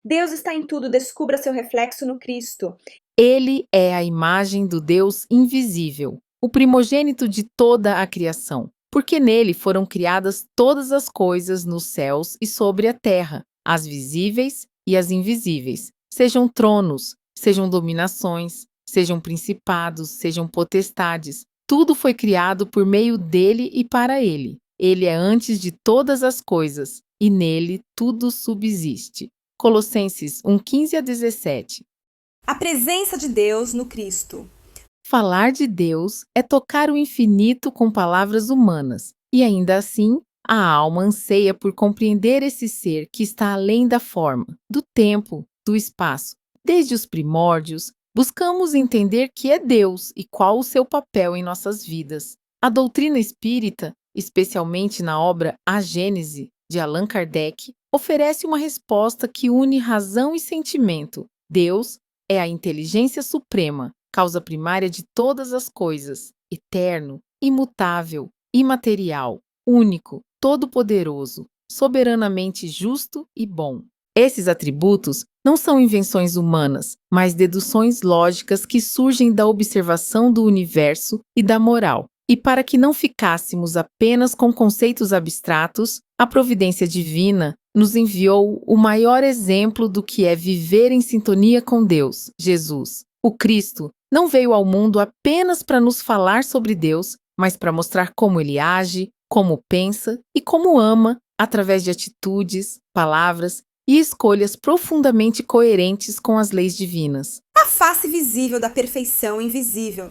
Deus está em tudo, descubra seu reflexo no Cristo. Ele é a imagem do Deus invisível, o primogênito de toda a criação, porque nele foram criadas todas as coisas nos céus e sobre a terra, as visíveis e as invisíveis, sejam tronos, sejam dominações, sejam principados, sejam potestades. Tudo foi criado por meio dele e para ele. Ele é antes de todas as coisas, e nele tudo subsiste. Colossenses 1:15-17. A presença de Deus no Cristo. Falar de Deus é tocar o infinito com palavras humanas, e ainda assim, a alma anseia por compreender esse ser que está além da forma, do tempo, do espaço. Desde os primórdios, buscamos entender que é Deus e qual o seu papel em nossas vidas. A doutrina espírita, especialmente na obra A Gênese, de Allan Kardec, oferece uma resposta que une razão e sentimento. Deus é a inteligência suprema, causa primária de todas as coisas, eterno, imutável, imaterial, único, todo-poderoso, soberanamente justo e bom. Esses atributos não são invenções humanas, mas deduções lógicas que surgem da observação do universo e da moral. E para que não ficássemos apenas com conceitos abstratos, a providência divina nos enviou o maior exemplo do que é viver em sintonia com Deus, Jesus. O Cristo não veio ao mundo apenas para nos falar sobre Deus, mas para mostrar como ele age, como pensa e como ama, através de atitudes, palavras e escolhas profundamente coerentes com as leis divinas. A face visível da perfeição invisível.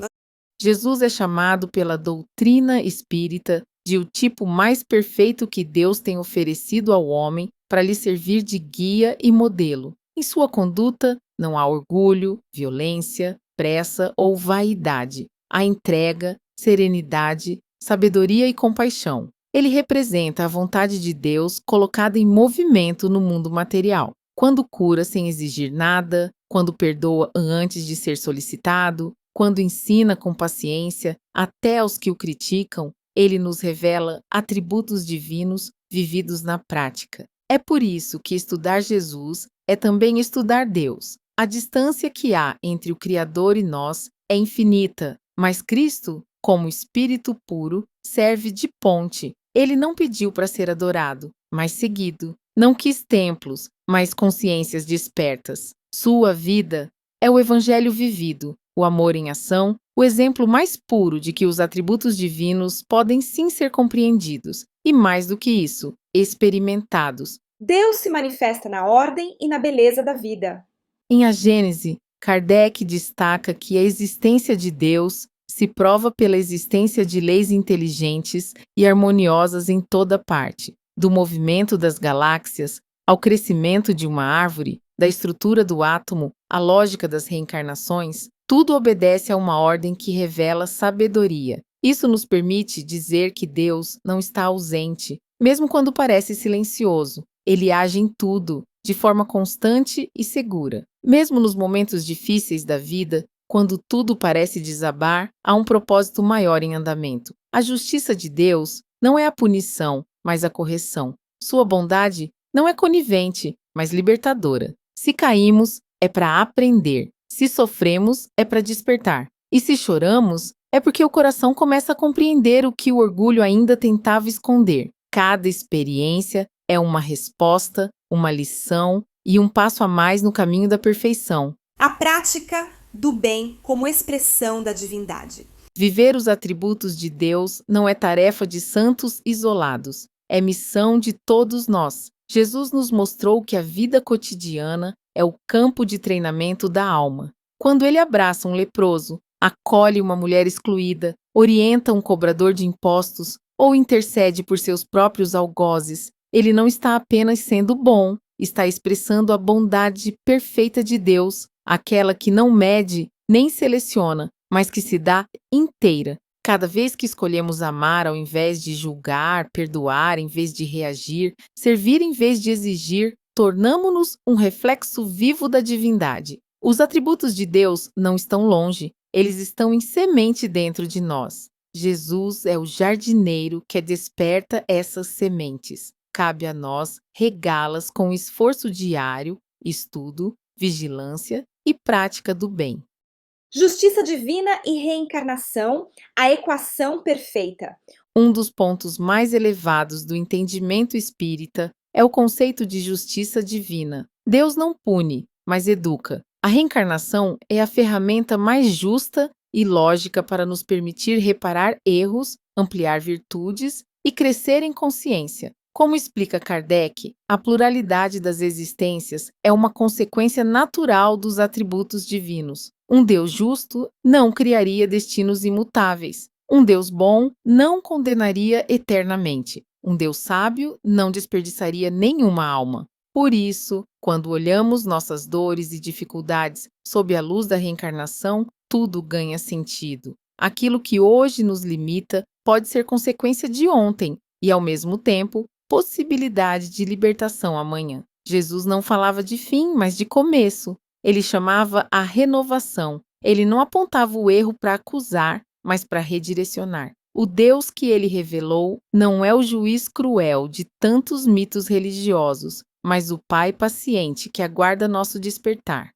Jesus é chamado pela doutrina espírita de o tipo mais perfeito que Deus tem oferecido ao homem para lhe servir de guia e modelo. Em sua conduta, não há orgulho, violência, pressa ou vaidade. Há entrega, serenidade, sabedoria e compaixão. Ele representa a vontade de Deus colocada em movimento no mundo material. Quando cura sem exigir nada, quando perdoa antes de ser solicitado, quando ensina com paciência até aos que o criticam, ele nos revela atributos divinos vividos na prática. É por isso que estudar Jesus é também estudar Deus. A distância que há entre o Criador e nós é infinita, mas Cristo, como Espírito puro, serve de ponte. Ele não pediu para ser adorado, mas seguido. Não quis templos, mas consciências despertas. Sua vida é o Evangelho vivido, o amor em ação, o exemplo mais puro de que os atributos divinos podem sim ser compreendidos, e mais do que isso, experimentados. Deus se manifesta na ordem e na beleza da vida. Em A Gênese, Kardec destaca que a existência de Deus se prova pela existência de leis inteligentes e harmoniosas em toda parte, do movimento das galáxias ao crescimento de uma árvore, da estrutura do átomo à lógica das reencarnações. Tudo obedece a uma ordem que revela sabedoria. Isso nos permite dizer que Deus não está ausente, mesmo quando parece silencioso. Ele age em tudo, de forma constante e segura. Mesmo nos momentos difíceis da vida, quando tudo parece desabar, há um propósito maior em andamento. A justiça de Deus não é a punição, mas a correção. Sua bondade não é conivente, mas libertadora. Se caímos, é para aprender. Se sofremos, é para despertar. E se choramos, é porque o coração começa a compreender o que o orgulho ainda tentava esconder. Cada experiência é uma resposta, uma lição e um passo a mais no caminho da perfeição. A prática do bem como expressão da divindade. Viver os atributos de Deus não é tarefa de santos isolados, é missão de todos nós. Jesus nos mostrou que a vida cotidiana é o campo de treinamento da alma. Quando ele abraça um leproso, acolhe uma mulher excluída, orienta um cobrador de impostos ou intercede por seus próprios algozes, ele não está apenas sendo bom, está expressando a bondade perfeita de Deus, aquela que não mede nem seleciona, mas que se dá inteira. Cada vez que escolhemos amar ao invés de julgar, perdoar em vez de reagir, servir em vez de exigir, tornamo-nos um reflexo vivo da divindade. Os atributos de Deus não estão longe, eles estão em semente dentro de nós. Jesus é o jardineiro que desperta essas sementes. Cabe a nós regá-las com esforço diário, estudo, vigilância e prática do bem. Justiça divina e reencarnação, a equação perfeita. Um dos pontos mais elevados do entendimento espírita é o conceito de justiça divina. Deus não pune, mas educa. A reencarnação é a ferramenta mais justa e lógica para nos permitir reparar erros, ampliar virtudes e crescer em consciência. Como explica Kardec, a pluralidade das existências é uma consequência natural dos atributos divinos. Um Deus justo não criaria destinos imutáveis. Um Deus bom não condenaria eternamente. Um Deus sábio não desperdiçaria nenhuma alma. Por isso, quando olhamos nossas dores e dificuldades sob a luz da reencarnação, tudo ganha sentido. Aquilo que hoje nos limita pode ser consequência de ontem e, ao mesmo tempo, possibilidade de libertação amanhã. Jesus não falava de fim, mas de começo. Ele chamava a renovação. Ele não apontava o erro para acusar, mas para redirecionar. O Deus que ele revelou não é o juiz cruel de tantos mitos religiosos, mas o Pai paciente que aguarda nosso despertar.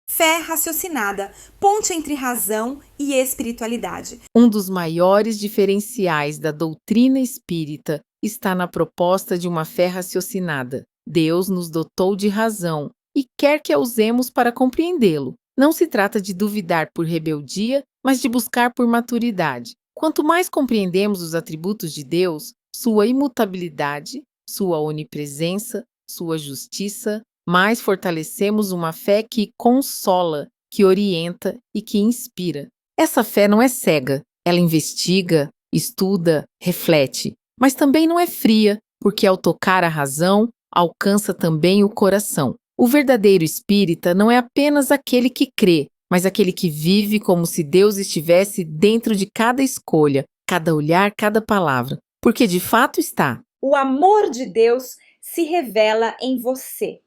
Fé raciocinada, ponte entre razão e espiritualidade. Um dos maiores diferenciais da doutrina espírita está na proposta de uma fé raciocinada. Deus nos dotou de razão e quer que a usemos para compreendê-lo. Não se trata de duvidar por rebeldia, mas de buscar por maturidade. Quanto mais compreendemos os atributos de Deus, sua imutabilidade, sua onipresença, sua justiça, mais fortalecemos uma fé que consola, que orienta e que inspira. Essa fé não é cega, ela investiga, estuda, reflete, mas também não é fria, porque ao tocar a razão, alcança também o coração. O verdadeiro espírita não é apenas aquele que crê, mas aquele que vive como se Deus estivesse dentro de cada escolha, cada olhar, cada palavra, porque de fato está. O amor de Deus se revela em você.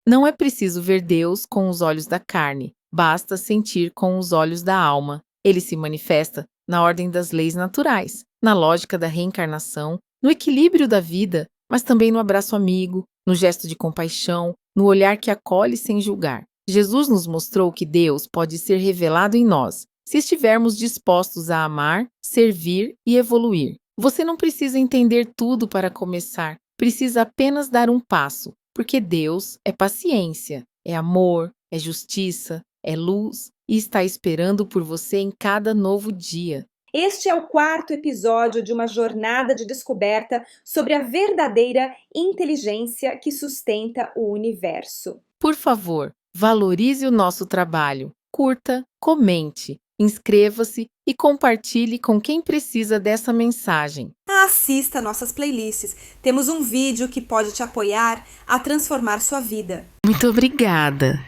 Não é preciso ver Deus com os olhos da carne, basta sentir com os olhos da alma. Ele se manifesta na ordem das leis naturais, na lógica da reencarnação, no equilíbrio da vida, mas também no abraço amigo, no gesto de compaixão, no olhar que acolhe sem julgar. Jesus nos mostrou que Deus pode ser revelado em nós, se estivermos dispostos a amar, servir e evoluir. Você não precisa entender tudo para começar, precisa apenas dar um passo, porque Deus é paciência, é amor, é justiça, é luz e está esperando por você em cada novo dia. Este é o 4º episódio de uma jornada de descoberta sobre a verdadeira inteligência que sustenta o universo. Por favor, valorize o nosso trabalho, curta, comente, inscreva-se e compartilhe com quem precisa dessa mensagem. Assista nossas playlists. Temos um vídeo que pode te apoiar a transformar sua vida. Muito obrigada!